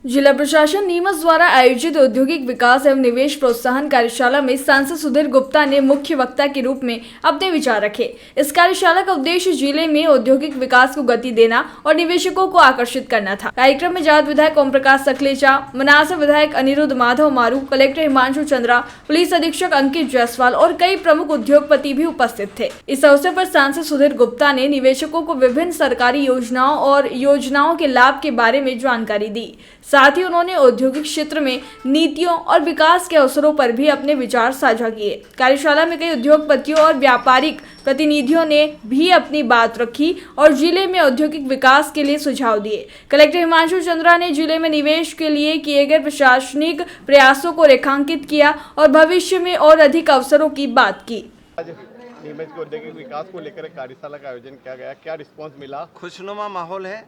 जिला प्रशासन नीमच द्वारा आयोजित औद्योगिक विकास एवं निवेश प्रोत्साहन कार्यशाला में सांसद सुधीर गुप्ता ने मुख्य वक्ता के रूप में अपने विचार रखे। इस कार्यशाला का उद्देश्य जिले में औद्योगिक विकास को गति देना और निवेशकों को आकर्षित करना था। कार्यक्रम में जाट विधायक ओम प्रकाश सकलेचा, मनासा विधायक अनिरुद्ध माधव मारू, कलेक्टर हिमांशु चंद्रा, पुलिस अधीक्षक अंकित जायसवाल और कई प्रमुख उद्योगपति भी उपस्थित थे। इस अवसर पर सांसद सुधीर गुप्ता ने निवेशकों को विभिन्न सरकारी योजनाओं और योजनाओं के लाभ के बारे में जानकारी दी। साथ ही उन्होंने औद्योगिक क्षेत्र में नीतियों और विकास के अवसरों पर भी अपने विचार साझा किए। कार्यशाला में कई उद्योगपतियों और व्यापारिक प्रतिनिधियों ने भी अपनी बात रखी और जिले में औद्योगिक विकास के लिए सुझाव दिए। कलेक्टर हिमांशु चंद्रा ने जिले में निवेश के लिए किए गए प्रशासनिक प्रयासों को रेखांकित किया और भविष्य में और अधिक अवसरों की बात की। आज नीमच के औद्योगिक विकास को लेकर कार्यशाला का आयोजन किया गया, क्या रिस्पांस मिला? खुशनुमा माहौल है।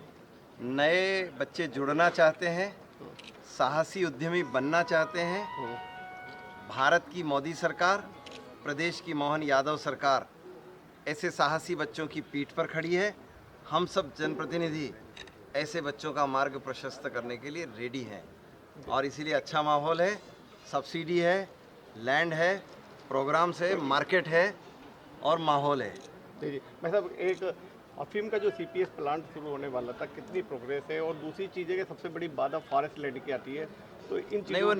नए बच्चे जुड़ना चाहते हैं, साहसी उद्यमी बनना चाहते हैं। भारत की मोदी सरकार, प्रदेश की मोहन यादव सरकार ऐसे साहसी बच्चों की पीठ पर खड़ी है। हम सब जनप्रतिनिधि ऐसे बच्चों का मार्ग प्रशस्त करने के लिए रेडी हैं और इसीलिए अच्छा माहौल है। सब्सिडी है, लैंड है, प्रोग्राम्स है, मार्केट है और माहौल है। जी भाई साहब, एक अफीम का जो सीपीएस प्लांट शुरू होने वाला था, कितनी प्रोग्रेस है? और दूसरी चीज़ है कि सबसे बड़ी बाधा फॉरेस्ट लैंड की आती है, तो इन चीज़ों नहीं, वो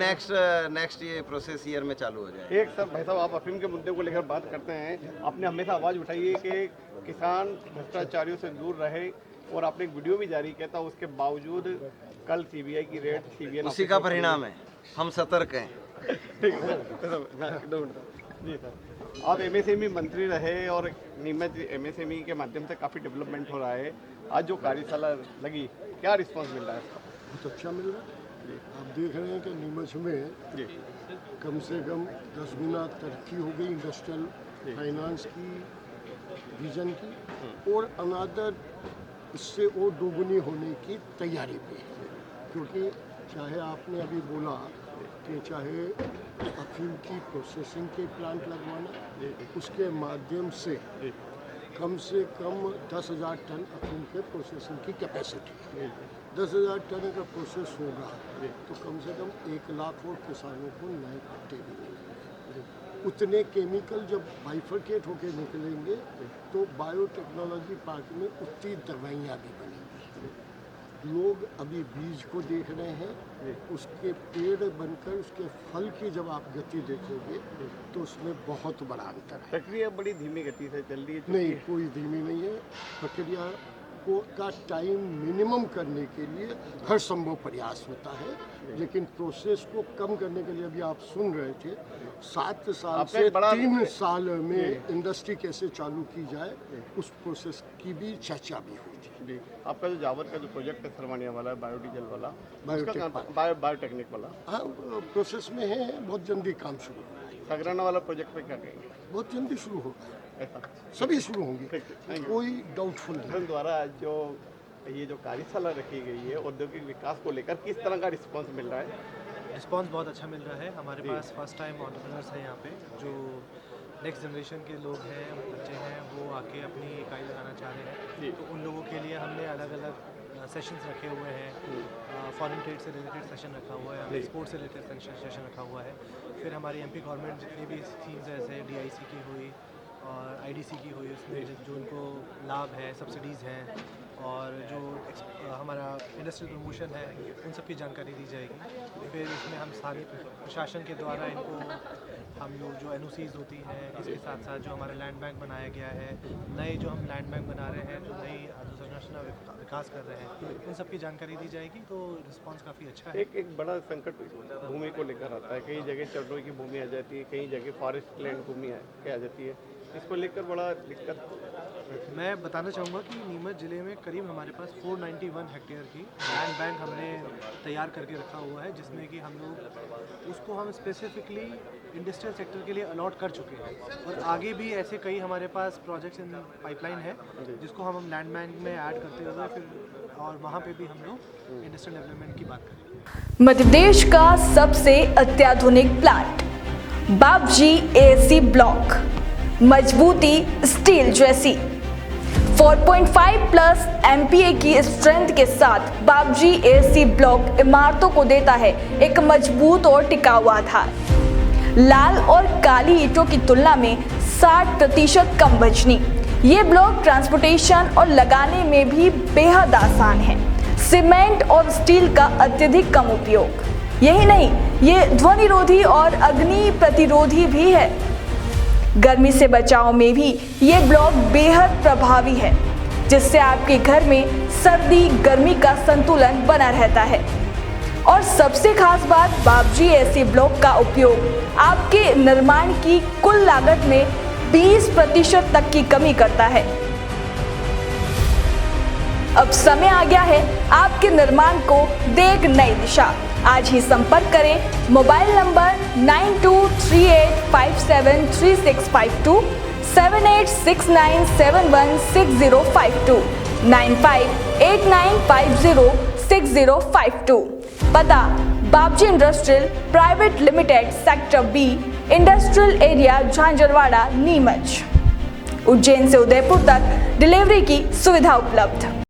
नेक्स्ट ये प्रोसेस ईयर में चालू हो जाए। एक सब भाई साहब, आप अफीम के मुद्दे को लेकर बात करते हैं, आपने हमेशा आवाज़ उठाई है कि किसान भ्रष्टाचारियों से दूर रहे और आपने एक वीडियो भी जारी किया था। उसके बावजूद कल सीबीआई की रेड, सीबीआई उसी का परिणाम है। हम सतर्क हैं। ठीक है जी सर, आप एमएसएमई मंत्री रहे और नीमच एमएसएमई के माध्यम से काफ़ी डेवलपमेंट हो रहा है। आज जो कार्यशाला लगी, क्या रिस्पांस मिल रहा है इसका? बहुत अच्छा मिल रहा है। आप देख रहे हैं कि नीमच में जी कम से कम 10 गुना तरक्की हो गई इंडस्ट्रियल फाइनेंस की, विजन की, और अनादर इससे और दोगुनी होने की तैयारी पे है। क्योंकि चाहे आपने अभी बोला कि चाहे अफीम की प्रोसेसिंग के प्लांट लगवाना, उसके माध्यम से कम 10,000 टन अफीम के प्रोसेसिंग की कैपेसिटी, 10,000 टन का प्रोसेस होगा तो कम से कम 1 लाख और किसानों को नए पट्टे भी मिलेंगे। उतने केमिकल जब बाइफरकेट होकर निकलेंगे तो बायोटेक्नोलॉजी पार्क में उतनी दवाइयाँ भी बनेंगी। लोग अभी बीज को देख रहे हैं, उसके पेड़ बनकर उसके फल की जब आप गति देखोगे तो उसमें बहुत बड़ा अंतर है। प्रक्रिया बड़ी धीमी गति से चल रही है। नहीं, कोई धीमी नहीं है। प्रक्रिया का टाइम मिनिमम करने के लिए हर संभव प्रयास होता है, लेकिन प्रोसेस को कम करने के लिए अभी आप सुन रहे थे 7 साल से 3 साल में इंडस्ट्री कैसे चालू की जाए, उस प्रोसेस की भी चर्चा भी हुई थी। जी, आपका जो जावर का जो प्रोजेक्ट है सरवानिया वाला, बायोडीजल वाला, बायोटेक्निक वाला, हाँ, प्रोसेस में है, बहुत जल्दी काम शुरू होगा। सगराना वाला प्रोजेक्ट पे क्या कहेंगे? बहुत जल्दी शुरू होगा, ऐसा सभी शुरू होंगे, कोई डाउटफुल नहीं। द्वारा जो ये जो कार्यशाला रखी गई है औद्योगिक विकास को लेकर, किस तरह का रिस्पांस मिल रहा है? रिस्पांस बहुत अच्छा मिल रहा है। हमारे पास फर्स्ट टाइम एंटरप्रेन्योर्स हैं यहाँ पे, जो नेक्स्ट जनरेशन के लोग हैं, बच्चे हैं, वो आके अपनी इकाई लगाना चाह रहे हैं। तो उन लोगों के लिए हमने अलग अलग सेशंस रखे हुए हैं। फॉरेन ट्रेड से रिलेटेड सेशन रखा हुआ है, एक्सपोर्ट से रिलेटेड सेशन रखा हुआ है। फिर हमारी एमपी गवर्नमेंट जितनी भी स्कीम्स है, जैसे डीआईसी की हुई और आईडीसी की हुई, उसमें जो उनको लाभ है, सब्सिडीज़ हैं और जो हमारा इंडस्ट्रियल प्रमोशन है, उन सब की जानकारी दी जाएगी। फिर इसमें हम सारे प्रशासन के द्वारा इनको हम लोग जो एनओसीज़ होती हैं, इसके साथ साथ जो हमारा लैंड बैंक बनाया गया है, नए जो हम लैंड बैंक बना रहे हैं, जो नई अधोसंरचना विकास कर रहे हैं, उन सब की जानकारी दी जाएगी। तो रिस्पांस काफ़ी अच्छा है। एक बड़ा संकट भूमि को लेकर आता है। कई जगह चरणों की भूमि आ जाती है, कई जगह फॉरेस्ट लैंड भूमि आ जाती है, इसको लेकर बड़ा दिक्कत। मैं बताना चाहूँगा कि नीमच ज़िले में करीब हमारे पास 491 हेक्टेयर की लैंड बैंक हमने तैयार करके रखा हुआ है, जिसमें कि हम लोग उसको हम स्पेसिफिकली इंडस्ट्रियल सेक्टर के लिए अलॉट कर चुके हैं। और आगे भी ऐसे कई हमारे पास प्रोजेक्ट्स इन पाइपलाइन है, जिसको हम लैंड बैंक में ऐड करते हुए फिर और वहाँ पे भी हम लोग इंडस्ट्रियल डेवलपमेंट की बात करेंगे। मध्य प्रदेश का सबसे अत्याधुनिक प्लांट बाबजी एसी ब्लॉक, मजबूती स्टील जैसी, 4.5 प्लस MPa की स्ट्रेंथ के साथ बाबजी AC ब्लॉक इमारतों को देता है एक मजबूत और टिकाऊ आधार। लाल और काली ईंटों की तुलना में 60% कम वजनी, ये ब्लॉक ट्रांसपोर्टेशन और लगाने में भी बेहद आसान है। सीमेंट और स्टील का अत्यधिक कम उपयोग। यही नहीं, ये ध्वनिरोधी और अग्नि प्रतिरोधी भी है। गर्मी से बचाव में भी ये ब्लॉक बेहद प्रभावी है, जिससे आपके घर में सर्दी गर्मी का संतुलन बना रहता है। और सबसे खास बात, बाबजी AC ब्लॉक का उपयोग आपके निर्माण की कुल लागत में 20% तक की कमी करता है। अब समय आ गया है आपके निर्माण को दे एक नई दिशा। आज ही संपर्क करें मोबाइल नंबर 9238573652, 7869716052, 9589506052। पता Babji industrial private limited, sector B, industrial area, Jhanjharwada, Neemuch. Ujjain से उदयपुर तक डिलीवरी की सुविधा उपलब्ध।